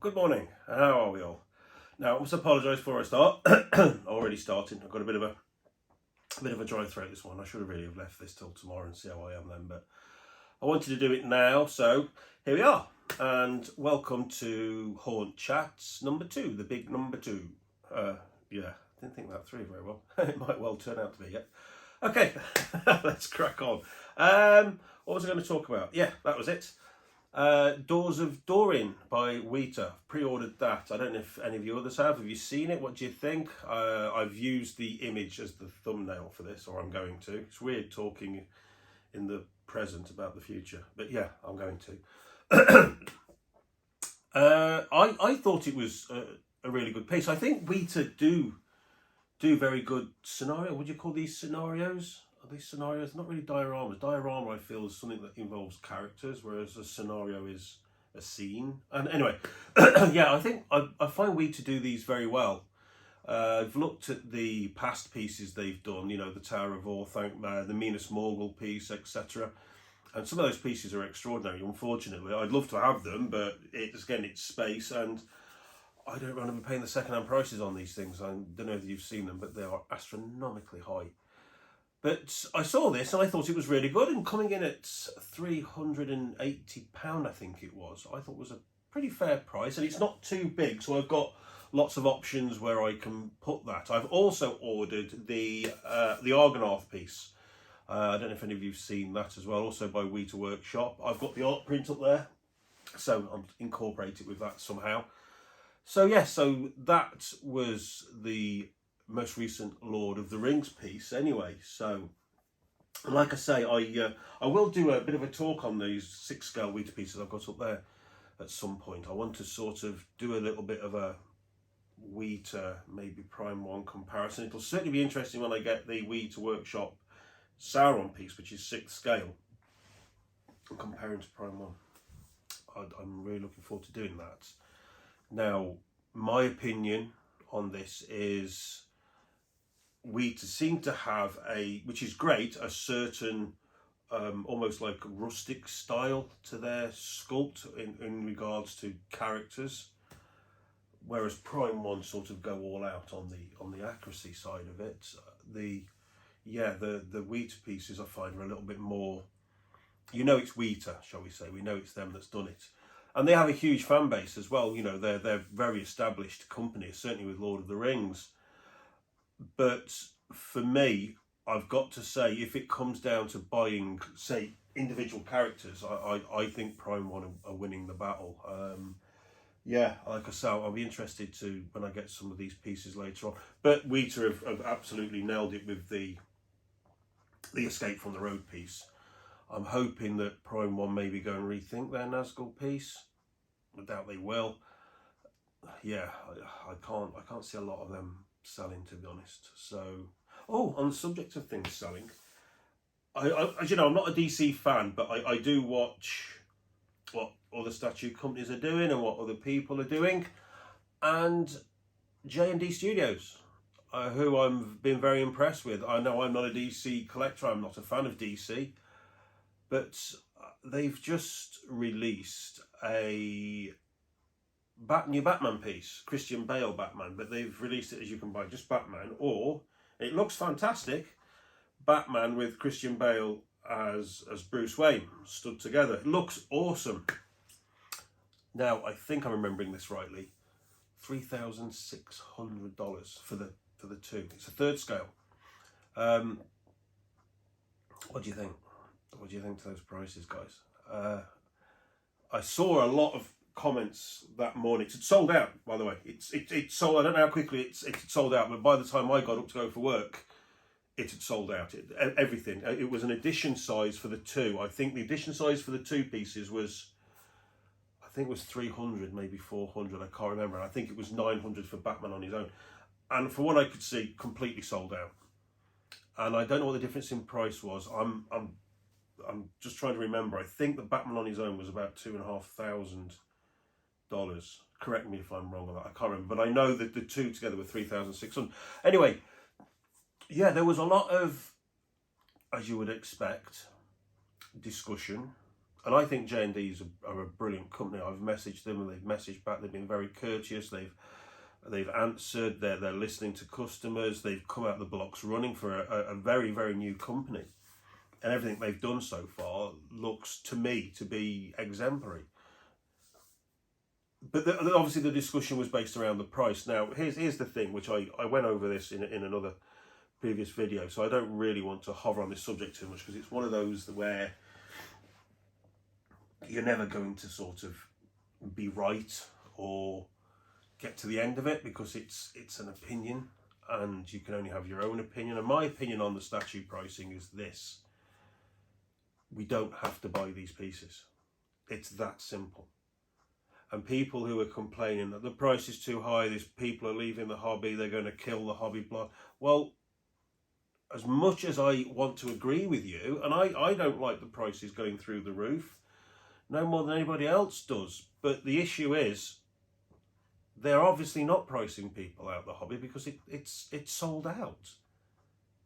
Good morning. How are we all? Now, I must apologise before I start. Already starting. I've got a bit of a dry throat this one. I should have really have left this till tomorrow and see how I am then, but I wanted to do it now, so here we are. And welcome to Haunt Chats number 2, the big number 2. Yeah, didn't think that through very well. It might well turn out to be, yeah. Okay, let's crack on. What was I going to talk about? Yeah, that was it. Doors of Durin by Weta. Pre-ordered that. I don't know if any of you others have. Have you seen it? What do you think? I've used the image as the thumbnail for this, or I'm going to. It's weird talking in the present about the future, but yeah, I'm going to. I thought it was a really good piece. I think Weta do very good scenario. Would you call these scenarios? Are these scenarios? Not really dioramas. Diorama, I feel, is something that involves characters, whereas a scenario is a scene. And anyway, yeah, I think I find Weta do these very well. I've looked at the past pieces they've done, you know, the Tower of Orthanc, the Minas Morgul piece, etc. And some of those pieces are extraordinary, unfortunately. I'd love to have them, but it's space, and I don't remember paying the second-hand prices on these things. I don't know if you've seen them, but they are astronomically high. But I saw this and I thought it was really good, and coming in at £380, I think it was, I thought was a pretty fair price, and it's not too big, so I've got lots of options where I can put that. I've also ordered the Argonath piece. I don't know if any of you've seen that as well, also by Weta Workshop. I've got the art print up there, so I'm incorporated with that somehow. So yeah, so that was the most recent Lord of the Rings piece anyway. So like I say, I will do a bit of a talk on these 6-scale Weta pieces I've got up there at some point. I want to sort of do a little bit of a Weta, maybe Prime 1 comparison. It'll certainly be interesting when I get the Weta Workshop Sauron piece, which is 6th scale, and comparing to Prime 1. I'm really looking forward to doing that. Now, my opinion on this is Weta seem to have which is great, a certain almost like rustic style to their sculpt in regards to characters, whereas Prime 1 sort of go all out on the accuracy side of it. The Weta pieces I find are a little bit more, you know, it's Weta, shall we say, we know it's them that's done it. And they have a huge fan base as well, you know, they're very established companies, certainly with Lord of the Rings. But for me, I've got to say, if it comes down to buying, say, individual characters, I think Prime 1 are winning the battle. Yeah, like I say, I'll be interested to when I get some of these pieces later on. But Weta have absolutely nailed it with the Escape from the Road piece. I'm hoping that Prime 1 maybe go and rethink their Nazgul piece. I doubt they will. Yeah, I can't see a lot of them selling, to be honest. So, on the subject of things selling, as you know, I'm not a DC fan, but I do watch what other statue companies are doing and what other people are doing, and J&D Studios, who I've been very impressed with. I know I'm not a DC collector, I'm not a fan of DC, but they've just released a new Batman piece, Christian Bale Batman, but they've released it as you can buy just Batman, or it looks fantastic, Batman with Christian Bale as Bruce Wayne stood together. It looks awesome. Now, I think I'm remembering this rightly, $3,600 for the two. It's a 3rd scale. What do you think? What do you think to those prices, guys? I saw a lot of comments that morning. It's sold out, by the way. It's sold. I don't know how quickly it's sold out, but by the time I got up to go for work, it had sold out. Everything. It was an edition size for the 2. I think the edition size for the 2 pieces was, I think it was 300, maybe 400. I can't remember. And I think it was 900 for Batman on his own. And for what I could see, completely sold out. And I don't know what the difference in price was. I'm just trying to remember. I think the Batman on his own was about $2,500. Correct me if I'm wrong on that. I can't remember, but I know that the 2 together were $3,600. Anyway, yeah, there was a lot of, as you would expect, discussion And I think J&D's are a brilliant company. I've messaged them and they've messaged back. They've been very courteous. They've answered. They're listening to customers. They've come out the blocks running for a very, very new company. And everything they've done so far looks to me to be exemplary. But obviously the discussion was based around the price. Now, here's the thing, which I went over this in another previous video, so I don't really want to hover on this subject too much, because it's one of those where you're never going to sort of be right or get to the end of it, because it's an opinion and you can only have your own opinion. And my opinion on the statue pricing is this: we don't have to buy these pieces. It's that simple. And people who are complaining that the price is too high, these people are leaving the hobby, they're going to kill the hobby, blah. Well, as much as I want to agree with you, and I don't like the prices going through the roof, no more than anybody else does. But the issue is, they're obviously not pricing people out the hobby, because it's sold out.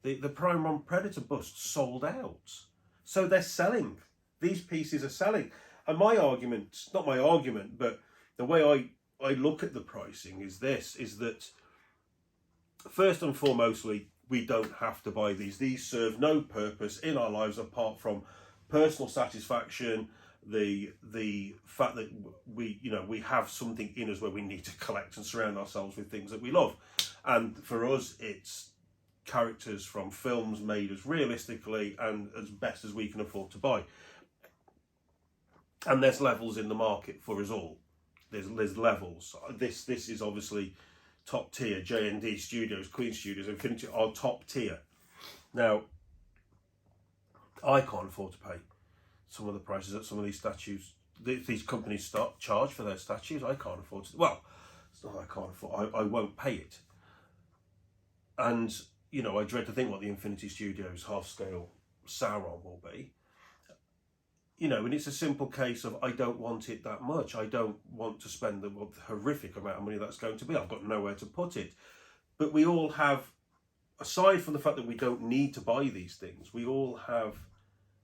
The Prime One Predator bust sold out. So they're selling. These pieces are selling. And my argument, not my argument, but the way I look at the pricing is this, is that first and foremostly, we don't have to buy these. These serve no purpose in our lives apart from personal satisfaction, the fact that we have something in us where we need to collect and surround ourselves with things that we love. And for us, it's characters from films made as realistically and as best as we can afford to buy. And there's levels in the market for us all. There's levels. This is obviously top tier. J&D Studios, Queen Studios, Infinity are top tier. Now, I can't afford to pay some of the prices that some of these statues, these companies charge for their statues. I can't afford to. Well, it's not that I can't afford. I won't pay it. And I dread to think what the Infinity Studios half-scale Sauron will be. And it's a simple case of I don't want it that much. I don't want to spend the horrific amount of money that's going to be. I've got nowhere to put it. But we all have, aside from the fact that we don't need to buy these things, we all have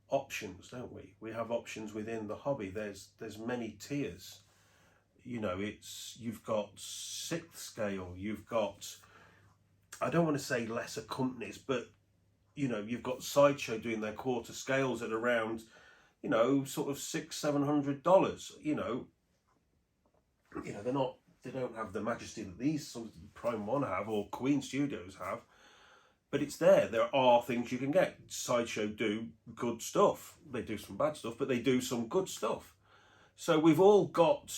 options, don't we? We have options within the hobby. There's many tiers. You've got 6th scale. You've got, I don't want to say lesser companies, but you've got Sideshow doing their quarter scales at around, sort of $600-700. They don't have the majesty that these sort of Prime One have or Queen Studios have, but it's there. There are things you can get. Sideshow do good stuff. They do some bad stuff, but they do some good stuff. So we've all got,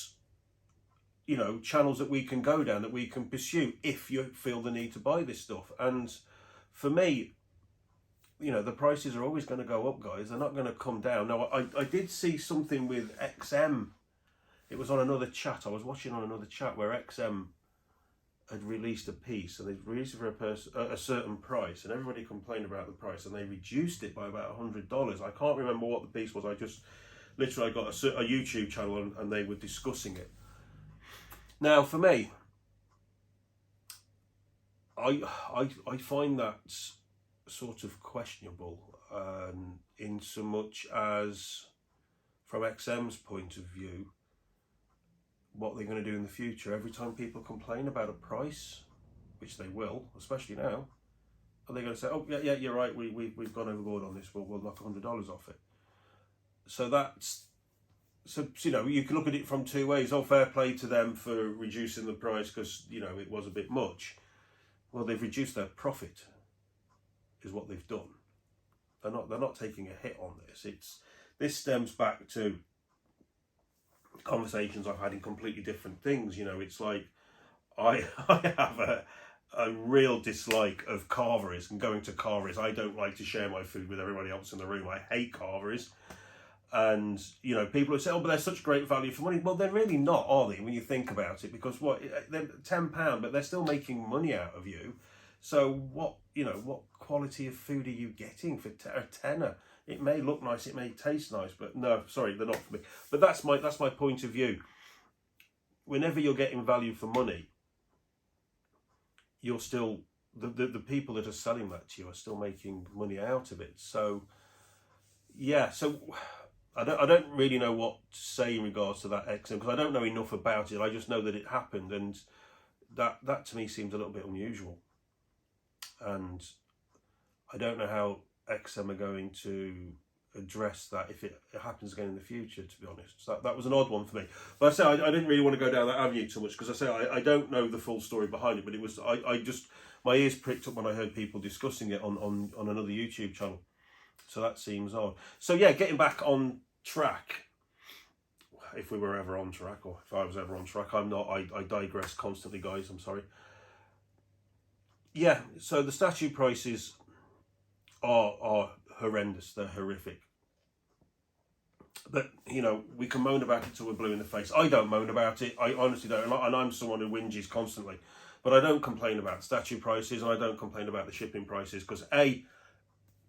channels that we can go down, that we can pursue if you feel the need to buy this stuff. And for me, the prices are always going to go up, guys. They're not going to come down. Now, I did see something with XM. It was on another chat. I was watching on another chat where XM had released a piece, and they released it for a certain price, and everybody complained about the price, and they reduced it by about $100. I can't remember what the piece was. I just literally got a YouTube channel, and they were discussing it. Now, for me, I find that sort of questionable, in so much as, from XM's point of view, what they're going to do in the future. Every time people complain about a price, which they will, especially now, are they going to say, oh yeah, you're right, we've gone overboard on this, we'll knock $100 off it. So you can look at it from two ways. Oh, fair play to them for reducing the price because it was a bit much. Well, they've reduced their profit, is what they've done. They're not taking a hit on this. This stems back to conversations I've had in completely different things. It's like I have a real dislike of carveries and going to carveries. I don't like to share my food with everybody else in the room. I hate carveries. And people would say, oh, but they're such great value for money. Well, they're really not, are they, when you think about it? Because they're £10, but they're still making money out of you. So what quality of food are you getting for a tenner? It may look nice, it may taste nice, but no, sorry, they're not for me. But that's my point of view. Whenever you're getting value for money, you're still, the people that are selling that to you are still making money out of it. So, yeah, so I don't really know what to say in regards to that XM, because I don't know enough about it. I just know that it happened, and that to me seems a little bit unusual. And I don't know how XM are going to address that if it happens again in the future, to be honest. So that was an odd one for me. But I say I didn't really want to go down that avenue too much, because I say I don't know the full story behind it, but it was I just, my ears pricked up when I heard people discussing it on another YouTube channel. So that seems odd. So yeah, getting back on track, if we were ever on track, or if I was ever on track, I'm not, I digress constantly, guys, I'm sorry. Yeah, so the statue prices are horrendous, they're horrific. But, you know, we can moan about it till we're blue in the face. I don't moan about it, I honestly don't, and I'm someone who whinges constantly. But I don't complain about statue prices, and I don't complain about the shipping prices, because A,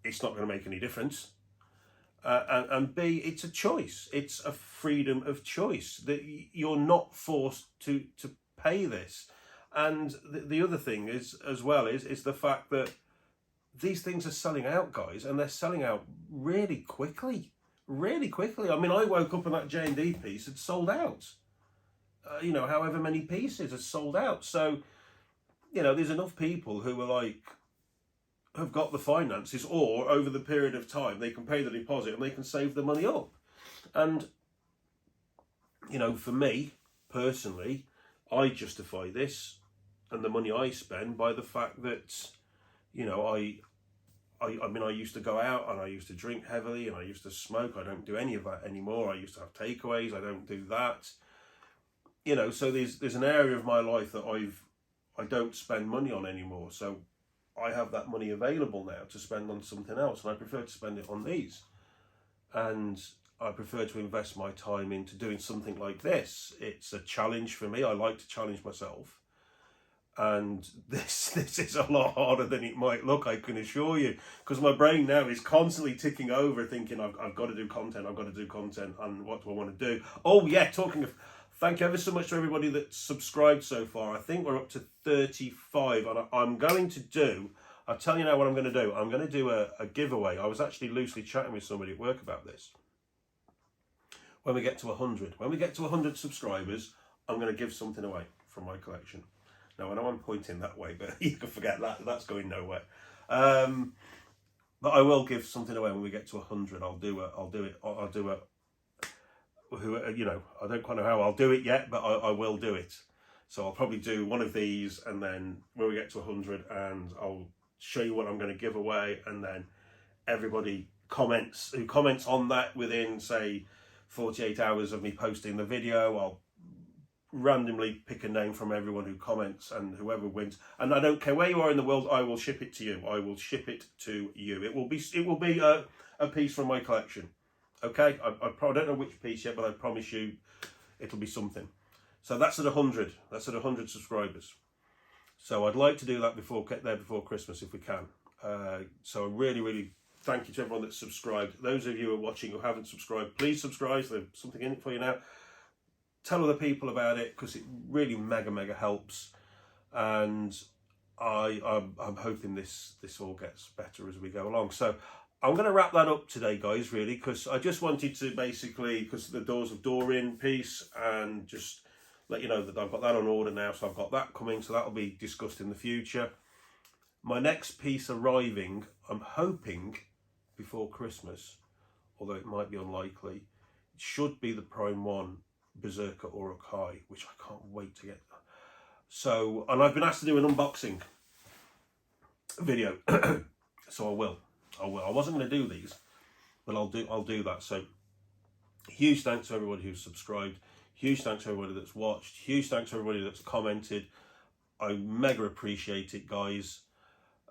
it's not going to make any difference. And B, it's a choice. It's a freedom of choice, that you're not forced to pay this. And the other thing is, as well, is the fact that these things are selling out, guys, and they're selling out really quickly. Really quickly. I mean, I woke up and that J&D piece had sold out. You know, however many pieces had sold out. So, you know, there's enough people who are like, have got the finances, or over the period of time they can pay the deposit and they can save the money up. And, you know, for me personally, I justify this and the money I spend by the fact that, you know, I mean, I used to go out and I used to drink heavily and I used to smoke. I don't do any of that anymore. I used to have takeaways. I don't do that. You know, so there's an area of my life that I don't spend money on anymore. So I have that money available now to spend on something else, and I prefer to spend it on these. And I prefer to invest my time into doing something like this. It's a challenge for me. I like to challenge myself. And this is a lot harder than it might look, I can assure you, because my brain now is constantly ticking over, thinking I've got to do content, and what do I want to do? Oh yeah, talking of, thank you ever so much to everybody that's subscribed so far. I think we're up to 35, and I'm going to do, I'll tell you now what I'm going to do. I'm going to do a giveaway. I was actually loosely chatting with somebody at work about this. When we get to 100, when we get to 100 subscribers, I'm going to give something away from my collection. Now, I know I'm pointing that way, but you can forget that. That's going nowhere. But I will give something away when we get to 100. I'll do it. You know, I don't quite know how I'll do it yet, but I will do it. So I'll probably do one of these, and then when we get to 100, and I'll show you what I'm going to give away, and then everybody who comments on that within, say, 48 hours of me posting the video, I'll randomly pick a name from everyone who comments, and whoever wins, and I don't care where you are in the world, I will ship it to you. I will ship it to you. It will be a piece from my collection. Okay, I don't know which piece yet, but I promise you it'll be something. So that's at 100. That's at 100 subscribers. So I'd like to do that get there before Christmas if we can. So I really thank you to everyone that's subscribed. Those of you who are watching who haven't subscribed, please subscribe. There's something in it for you now. Tell other people about it, because it really mega helps, and I'm hoping this all gets better as we go along. So I'm going to wrap that up today, guys, really, because I just wanted to basically, because the Doors of Durin piece, and just let you know that I've got that on order now, so I've got that coming, so that'll be discussed in the future. My next piece arriving, I'm hoping before Christmas, although it might be unlikely, it should be the Prime 1 Berserker Urukai, which I can't wait to get. So, and I've been asked to do an unboxing video, so I will. I wasn't going to do these, but I'll do that. So, huge thanks to everybody who's subscribed. Huge thanks to everybody that's watched. Huge thanks to everybody that's commented. I mega appreciate it, guys.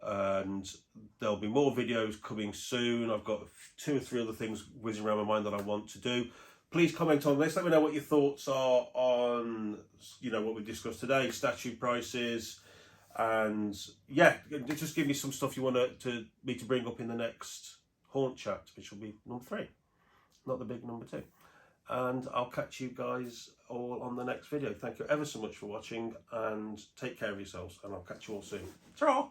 And there'll be more videos coming soon. I've got 2 or 3 other things whizzing around my mind that I want to do. Please comment on this. Let me know what your thoughts are on, you know, what we discussed today, statue prices, and yeah, just give me some stuff you want me to bring up in the next haunt chat, which will be number 3, not the big number 2. And I'll catch you guys all on the next video. Thank you ever so much for watching, and take care of yourselves, and I'll catch you all soon. Ta-ra!